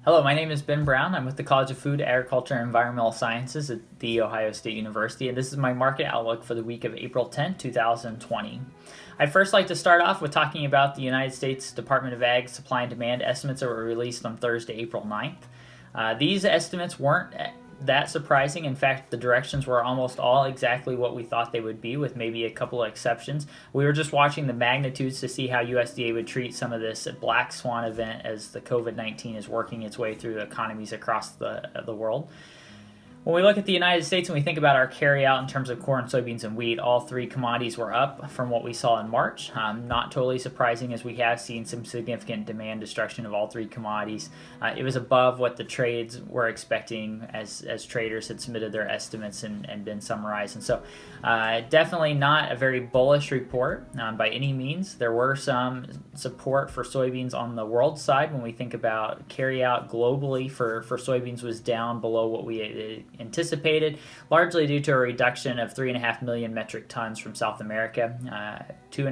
Hello, my name is Ben Brown. I'm with the College of Food, Agriculture, and Environmental Sciences at The Ohio State University, and this is my market outlook for the week of April 10, 2020. I'd first like to start off with talking about the United States Department of Ag supply and demand estimates that were released on Thursday, April 9th. These estimates weren't that surprising. In fact, the directions were almost all exactly what we thought they would be, with maybe a couple of exceptions. We were just watching the magnitudes to see how USDA would treat some of this black swan event as the COVID-19 is working its way through economies across the world. When we look at the United States and we think about our carryout in terms of corn, soybeans, and wheat, all three commodities were up from what we saw in March. Not totally surprising, as we have seen some significant demand destruction of all three commodities. It was above what the trades were expecting as traders had submitted their estimates and been summarized. And so definitely not a very bullish report by any means. There were some support for soybeans on the world side when we think about carryout globally for soybeans was down below what we anticipated, largely due to a reduction of 3.5 million metric tons from South America, 2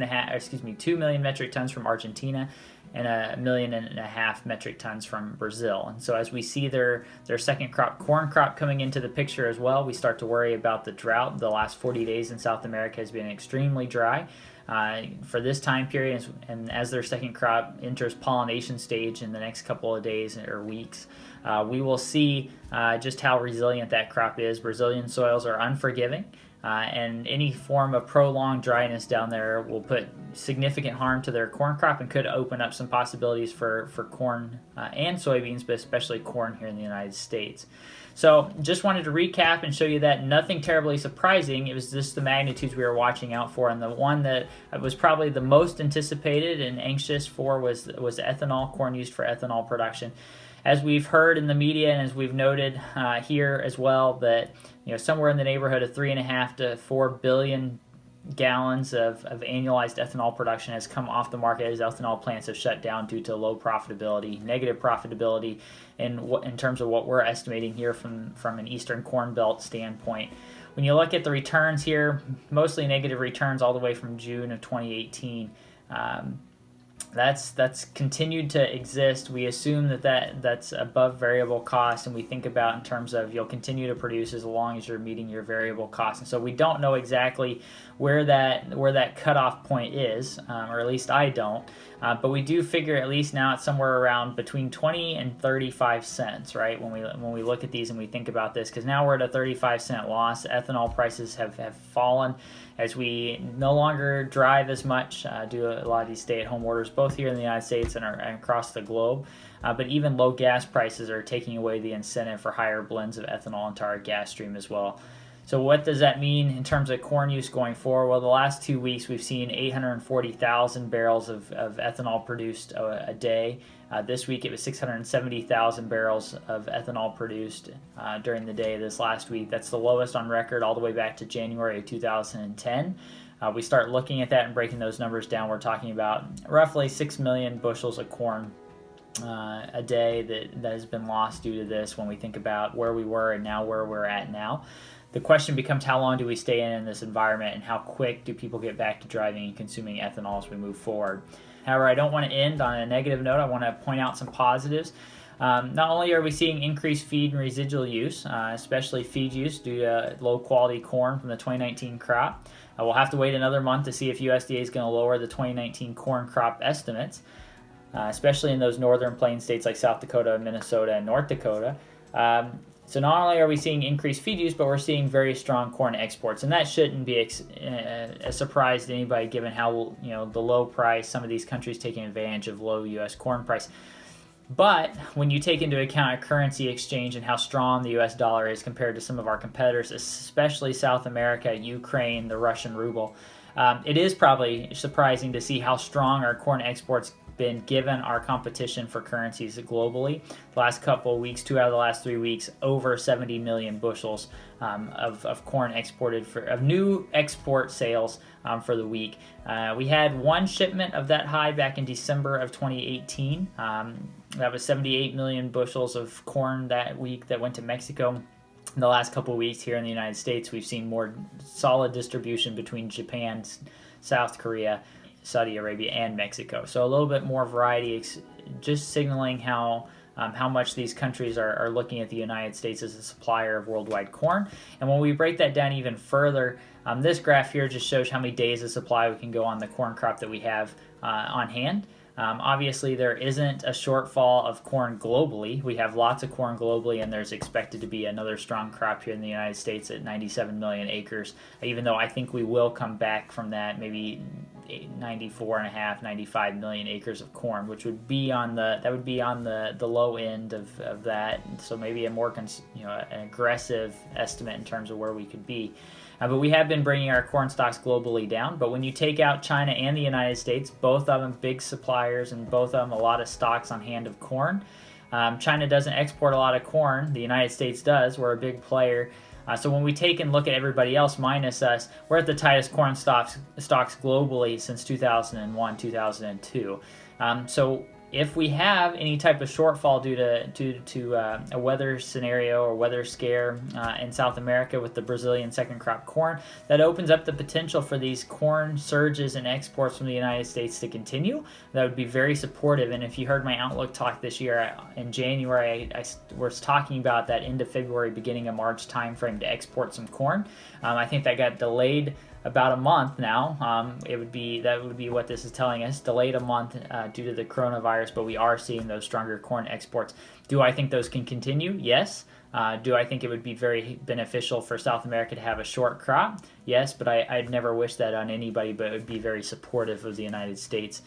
million metric tons from Argentina, and 1.5 million metric tons from Brazil. And so as we see their second crop, corn crop, coming into the picture as well, we start to worry about the drought. The last 40 days in South America has been extremely dry for this time period, and as their second crop enters pollination stage in the next couple of days or weeks, we will see just how resilient that crop is. Brazilian soils are unforgiving, and any form of prolonged dryness down there will put significant harm to their corn crop and could open up some possibilities for corn and soybeans, but especially corn here in the United States. So just wanted to recap and show you that nothing terribly surprising. It was just the magnitudes we were watching out for, and the one that was probably the most anticipated and anxious for was ethanol, corn used for ethanol production. As we've heard in the media and as we've noted here as well, that somewhere in the neighborhood of 3.5 to 4 billion gallons of annualized ethanol production has come off the market as ethanol plants have shut down due to low profitability, negative profitability in terms of what we're estimating here from an Eastern Corn Belt standpoint. When you look at the returns here, mostly negative returns all the way from June of 2018. That's continued to exist. We assume that's above variable cost, and we think about in terms of you'll continue to produce as long as you're meeting your variable costs. And so we don't know exactly where that cutoff point is, or at least I don't. But we do figure at least now it's somewhere around between 20 and 35 cents, right? When we look at these and we think about this, because now we're at a 35-cent loss. Ethanol prices have fallen as we no longer drive as much due to a lot of these stay-at-home orders, both here in the United States and across the globe. But even low gas prices are taking away the incentive for higher blends of ethanol into our gas stream as well. So what does that mean in terms of corn use going forward? Well, the last 2 weeks we've seen 840,000 barrels of ethanol produced a day. This week it was 670,000 barrels of ethanol produced during the day this last week. That's the lowest on record all the way back to January of 2010. We start looking at that and breaking those numbers down. We're talking about roughly 6 million bushels of corn a day that has been lost due to this when we think about where we were and now where we're at now. The question becomes, how long do we stay in this environment, and how quick do people get back to driving and consuming ethanol as we move forward? However, I don't want to end on a negative note. I want to point out some positives. Not only are we seeing increased feed and residual use, especially feed use due to low-quality corn from the 2019 crop. We'll have to wait another month to see if USDA is going to lower the 2019 corn crop estimates, especially in those northern plain states like South Dakota, Minnesota, and North Dakota. So not only are we seeing increased feed use, but we're seeing very strong corn exports, and that shouldn't be a surprise to anybody given how the low price, some of these countries taking advantage of low U.S. corn price. But when you take into account a currency exchange and how strong the U.S. dollar is compared to some of our competitors, especially South America, Ukraine, the Russian ruble, it is probably surprising to see how strong our corn exports been given our competition for currencies globally. The last couple of weeks, 2 out of the last 3 weeks, over 70 million bushels of corn exported of new export sales for the week. We had one shipment of that high back in December of 2018. That was 78 million bushels of corn that week that went to Mexico. In the last couple of weeks here in the United States, we've seen more solid distribution between Japan, South Korea, Saudi Arabia, and Mexico. So a little bit more variety, just signaling how how much these countries are looking at the United States as a supplier of worldwide corn. And when we break that down even further, this graph here just shows how many days of supply we can go on the corn crop that we have on hand. Obviously, there isn't a shortfall of corn globally. We have lots of corn globally, and there's expected to be another strong crop here in the United States at 97 million acres, even though I think we will come back from that, maybe 94.5, 95 million acres of corn, which would be on the low end of that. So maybe a more an aggressive estimate in terms of where we could be. But we have been bringing our corn stocks globally down. But when you take out China and the United States, both of them big suppliers and both of them a lot of stocks on hand of corn. China doesn't export a lot of corn. The United States does. We're a big player. So when we take and look at everybody else minus us, we're at the tightest corn stocks globally since 2001, 2002. So if we have any type of shortfall due to a weather scenario or weather scare in South America with the Brazilian second crop corn, that opens up the potential for these corn surges in exports from the United States to continue. That would be very supportive. And if you heard my Outlook talk this year in January, I was talking about that end of February, beginning of March timeframe to export some corn. I think that got delayed about a month now. That would be what this is telling us, delayed a month due to the coronavirus, but we are seeing those stronger corn exports. Do I think those can continue? Yes. Do I think it would be very beneficial for South America to have a short crop? Yes, but I'd never wish that on anybody, but it would be very supportive of the United States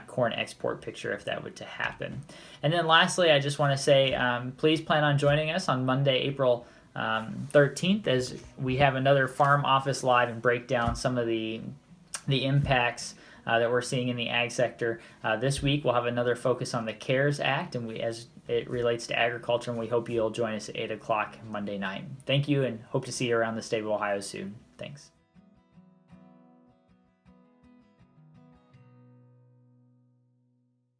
corn export picture if that were to happen. And then lastly, I just want to say, please plan on joining us on Monday, April 13th, as we have another Farm Office Live and break down some of the impacts that we're seeing in the ag sector. This week we'll have another focus on the CARES Act, and as it relates to agriculture, and we hope you'll join us at 8 o'clock Monday night. Thank you, and hope to see you around the state of Ohio soon. Thanks.